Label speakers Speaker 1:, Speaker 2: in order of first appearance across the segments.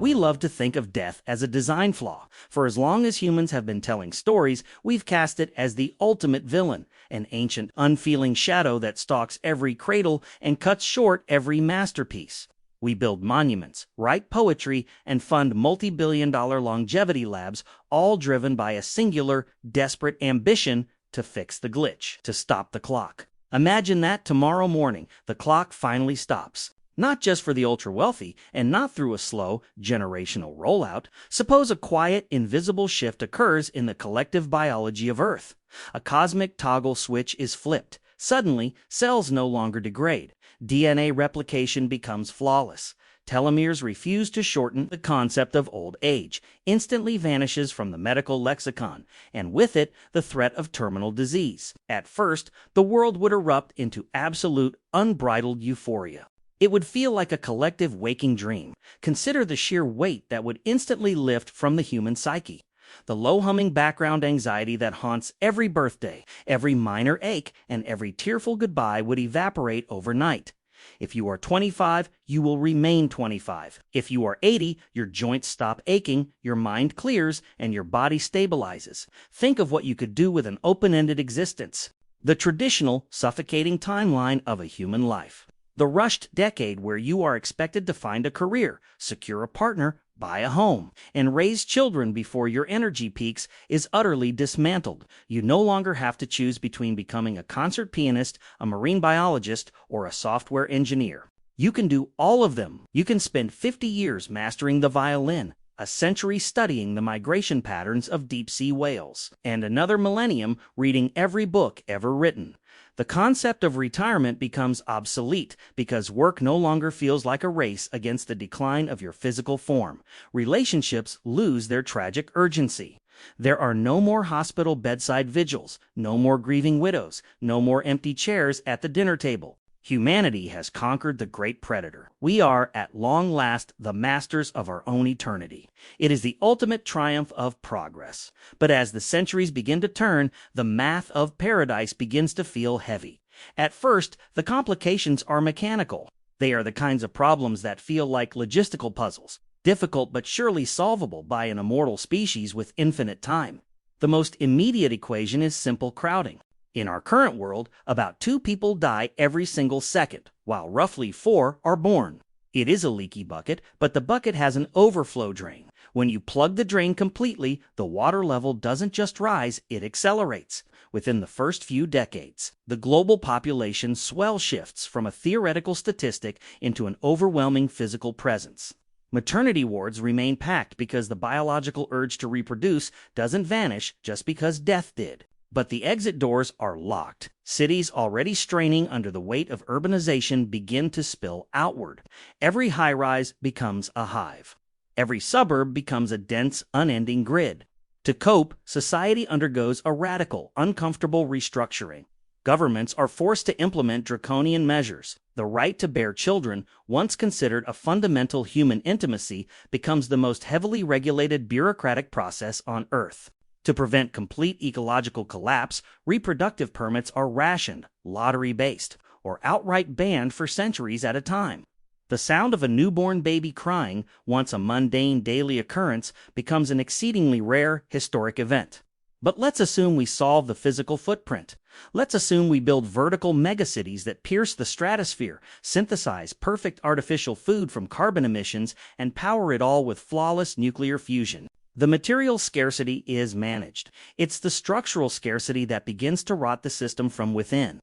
Speaker 1: We love to think of death as a design flaw. For as long as humans have been telling stories, we've cast it as the ultimate villain, an ancient, unfeeling shadow that stalks every cradle and cuts short every masterpiece. We build monuments, write poetry, and fund multi-billion-dollar longevity labs, all driven by a singular, desperate ambition to fix the glitch, to stop the clock. Imagine that tomorrow morning, the clock finally stops. Not just for the ultra-wealthy, and not through a slow, generational rollout. Suppose a quiet, invisible shift occurs in the collective biology of Earth. A cosmic toggle switch is flipped. Suddenly, cells no longer degrade. DNA replication becomes flawless. Telomeres refuse to shorten. The concept of old age instantly vanishes from the medical lexicon, and with it, the threat of terminal disease. At first, the world would erupt into absolute, unbridled euphoria. It would feel like a collective waking dream. Consider the sheer weight that would instantly lift from the human psyche. The low-humming background anxiety that haunts every birthday, every minor ache, and every tearful goodbye would evaporate overnight. If you are 25, you will remain 25. If you are 80, your joints stop aching, your mind clears, and your body stabilizes. Think of what you could do with an open-ended existence. The traditional, suffocating timeline of a human life. The rushed decade where you are expected to find a career, secure a partner, buy a home, and raise children before your energy peaks is utterly dismantled. You no longer have to choose between becoming a concert pianist, a marine biologist, or a software engineer. You can do all of them. You can spend 50 years mastering the violin, a century studying the migration patterns of deep-sea whales, and another millennium reading every book ever written. The concept of retirement becomes obsolete because work no longer feels like a race against the decline of your physical form. Relationships lose their tragic urgency. There are no more hospital bedside vigils, no more grieving widows, no more empty chairs at the dinner table. Humanity has conquered the great predator. We are, at long last, the masters of our own eternity. It is the ultimate triumph of progress. But as the centuries begin to turn, the math of paradise begins to feel heavy. At first, the complications are mechanical. They are the kinds of problems that feel like logistical puzzles, difficult but surely solvable by an immortal species with infinite time. The most immediate equation is simple crowding. In our current world, about 2 people die every single second, while roughly 4 are born. It is a leaky bucket, but the bucket has an overflow drain. When you plug the drain completely, the water level doesn't just rise, it accelerates. Within the first few decades, the global population swell shifts from a theoretical statistic into an overwhelming physical presence. Maternity wards remain packed because the biological urge to reproduce doesn't vanish just because death did. But the exit doors are locked. Cities already straining under the weight of urbanization begin to spill outward. Every high-rise becomes a hive. Every suburb becomes a dense, unending grid. To cope, society undergoes a radical, uncomfortable restructuring. Governments are forced to implement draconian measures. The right to bear children, once considered a fundamental human intimacy, becomes the most heavily regulated bureaucratic process on Earth. To prevent complete ecological collapse, reproductive permits are rationed, lottery-based, or outright banned for centuries at a time. The sound of a newborn baby crying, once a mundane daily occurrence, becomes an exceedingly rare, historic event. But let's assume we solve the physical footprint. Let's assume we build vertical megacities that pierce the stratosphere, synthesize perfect artificial food from carbon emissions, and power it all with flawless nuclear fusion. The material scarcity is managed. It's the structural scarcity that begins to rot the system from within.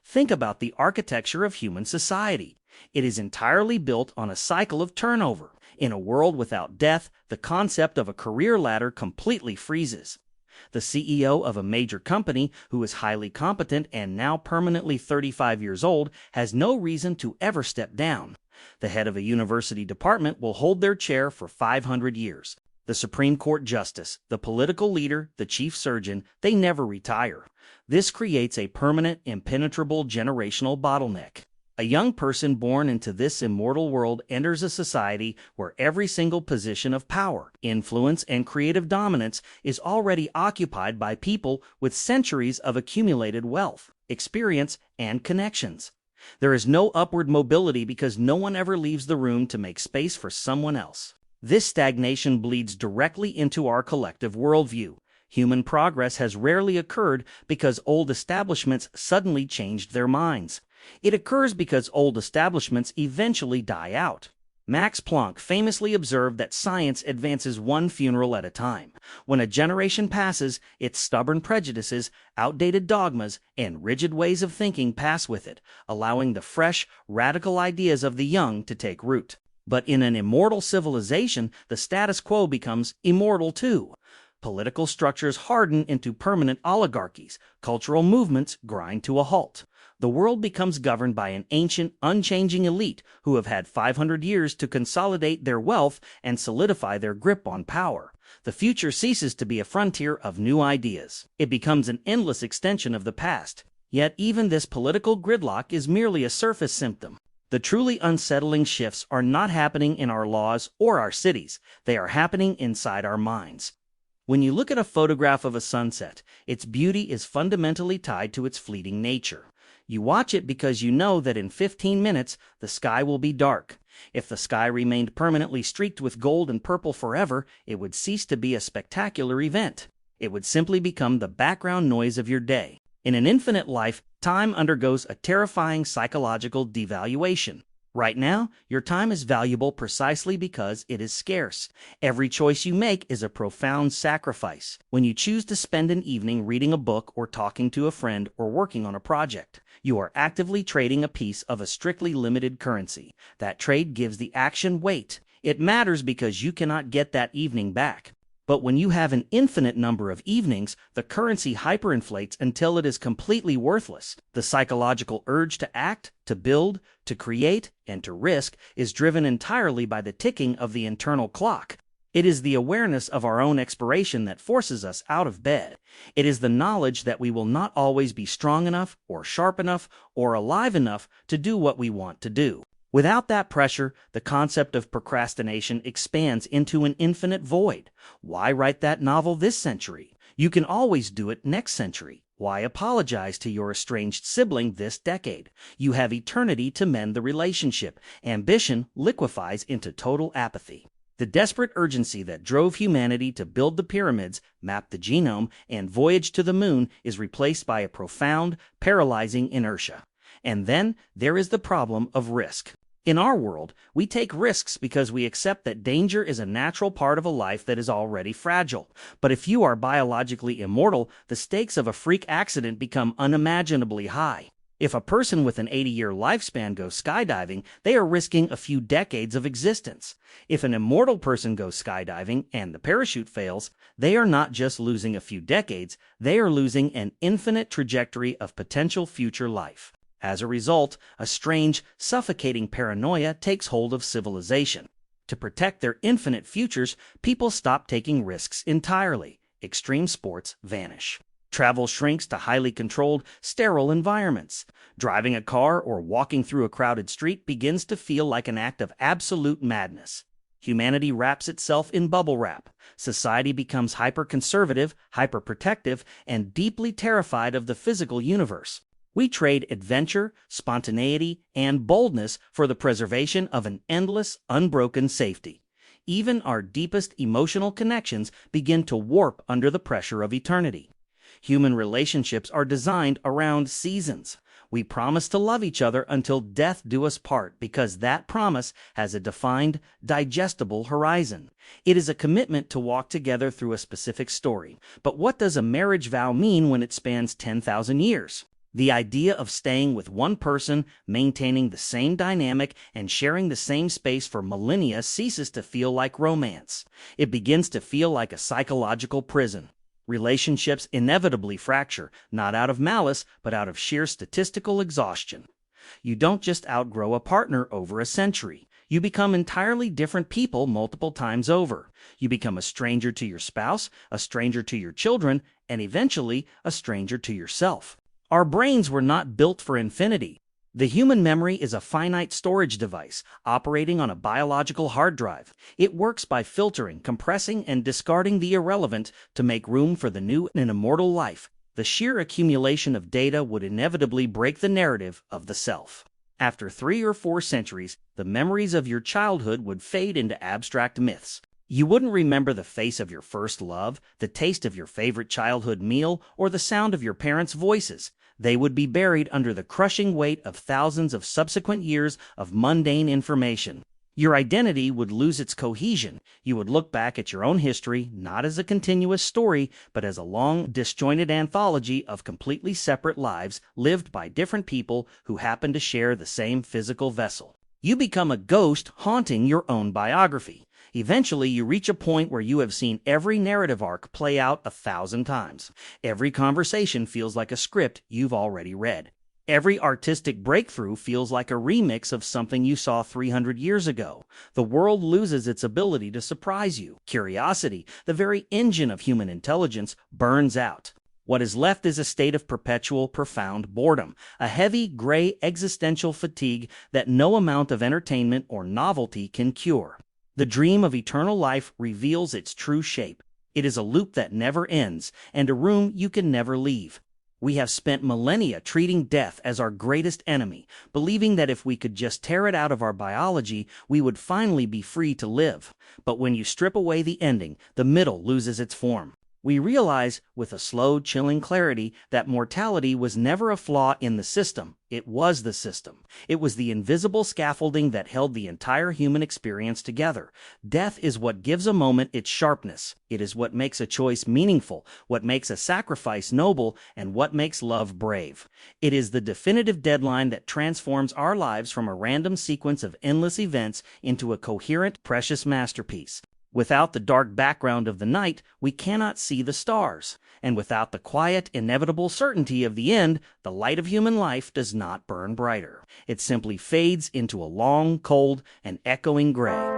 Speaker 1: Think about the architecture of human society. It is entirely built on a cycle of turnover. In a world without death, the concept of a career ladder completely freezes. The CEO of a major company who is highly competent and now permanently 35 years old has no reason to ever step down. The head of a university department will hold their chair for 500 years. The Supreme Court justice, the political leader, the chief surgeon, they never retire. This creates a permanent, impenetrable generational bottleneck. A young person born into this immortal world enters a society where every single position of power, influence, and creative dominance is already occupied by people with centuries of accumulated wealth, experience, and connections. There is no upward mobility because no one ever leaves the room to make space for someone else. This stagnation bleeds directly into our collective worldview. Human progress has rarely occurred because old establishments suddenly changed their minds. It occurs because old establishments eventually die out. Max Planck famously observed that science advances one funeral at a time. When a generation passes, its stubborn prejudices, outdated dogmas, and rigid ways of thinking pass with it, allowing the fresh, radical ideas of the young to take root. But in an immortal civilization, the status quo becomes immortal too. Political structures harden into permanent oligarchies. Cultural movements grind to a halt. The world becomes governed by an ancient, unchanging elite who have had 500 years to consolidate their wealth and solidify their grip on power. The future ceases to be a frontier of new ideas. It becomes an endless extension of the past. Yet even this political gridlock is merely a surface symptom. The truly unsettling shifts are not happening in our laws or our cities. They are happening inside our minds. When you look at a photograph of a sunset, its beauty is fundamentally tied to its fleeting nature. You watch it because you know that in 15 minutes, the sky will be dark. If the sky remained permanently streaked with gold and purple forever, it would cease to be a spectacular event. It would simply become the background noise of your day. In an infinite life, time undergoes a terrifying psychological devaluation. Right now, your time is valuable precisely because it is scarce. Every choice you make is a profound sacrifice. When you choose to spend an evening reading a book or talking to a friend or working on a project, you are actively trading a piece of a strictly limited currency. That trade gives the action weight. It matters because you cannot get that evening back. But when you have an infinite number of evenings, the currency hyperinflates until it is completely worthless. The psychological urge to act, to build, to create, and to risk is driven entirely by the ticking of the internal clock. It is the awareness of our own expiration that forces us out of bed. It is the knowledge that we will not always be strong enough, or sharp enough, or alive enough to do what we want to do. Without that pressure, the concept of procrastination expands into an infinite void. Why write that novel this century? You can always do it next century. Why apologize to your estranged sibling this decade? You have eternity to mend the relationship. Ambition liquefies into total apathy. The desperate urgency that drove humanity to build the pyramids, map the genome, and voyage to the moon is replaced by a profound, paralyzing inertia. And then there is the problem of risk. In our world, we take risks because we accept that danger is a natural part of a life that is already fragile. But if you are biologically immortal, the stakes of a freak accident become unimaginably high. If a person with an 80-year lifespan goes skydiving, they are risking a few decades of existence. If an immortal person goes skydiving and the parachute fails, they are not just losing a few decades, they are losing an infinite trajectory of potential future life. As a result, a strange, suffocating paranoia takes hold of civilization. To protect their infinite futures, people stop taking risks entirely. Extreme sports vanish. Travel shrinks to highly controlled, sterile environments. Driving a car or walking through a crowded street begins to feel like an act of absolute madness. Humanity wraps itself in bubble wrap. Society becomes hyper-conservative, hyper-protective, and deeply terrified of the physical universe. We trade adventure, spontaneity, and boldness for the preservation of an endless, unbroken safety. Even our deepest emotional connections begin to warp under the pressure of eternity. Human relationships are designed around seasons. We promise to love each other until death do us part because that promise has a defined, digestible horizon. It is a commitment to walk together through a specific story. But what does a marriage vow mean when it spans 10,000 years? The idea of staying with one person, maintaining the same dynamic, and sharing the same space for millennia ceases to feel like romance. It begins to feel like a psychological prison. Relationships inevitably fracture, not out of malice, but out of sheer statistical exhaustion. You don't just outgrow a partner over a century. You become entirely different people multiple times over. You become a stranger to your spouse, a stranger to your children, and eventually a stranger to yourself. Our brains were not built for infinity. The human memory is a finite storage device operating on a biological hard drive. It works by filtering, compressing, and discarding the irrelevant to make room for the new and immortal life. The sheer accumulation of data would inevitably break the narrative of the self. After 3 or 4 centuries, the memories of your childhood would fade into abstract myths. You wouldn't remember the face of your first love, the taste of your favorite childhood meal, or the sound of your parents' voices. They would be buried under the crushing weight of thousands of subsequent years of mundane information. Your identity would lose its cohesion. You would look back at your own history not as a continuous story, but as a long, disjointed anthology of completely separate lives lived by different people who happen to share the same physical vessel. You become a ghost haunting your own biography. Eventually, you reach a point where you have seen every narrative arc play out 1,000 times. Every conversation feels like a script you've already read. Every artistic breakthrough feels like a remix of something you saw 300 years ago. The world loses its ability to surprise you. Curiosity, the very engine of human intelligence, burns out. What is left is a state of perpetual, profound boredom, a heavy, gray existential fatigue that no amount of entertainment or novelty can cure. The dream of eternal life reveals its true shape. It is a loop that never ends, and a room you can never leave. We have spent millennia treating death as our greatest enemy, believing that if we could just tear it out of our biology, we would finally be free to live. But when you strip away the ending, the middle loses its form. We realize, with a slow, chilling clarity, that mortality was never a flaw in the system. It was the system. It was the invisible scaffolding that held the entire human experience together. Death is what gives a moment its sharpness. It is what makes a choice meaningful, what makes a sacrifice noble, and what makes love brave. It is the definitive deadline that transforms our lives from a random sequence of endless events into a coherent, precious masterpiece. Without the dark background of the night, we cannot see the stars. And without the quiet, inevitable certainty of the end, the light of human life does not burn brighter. It simply fades into a long, cold, and echoing gray.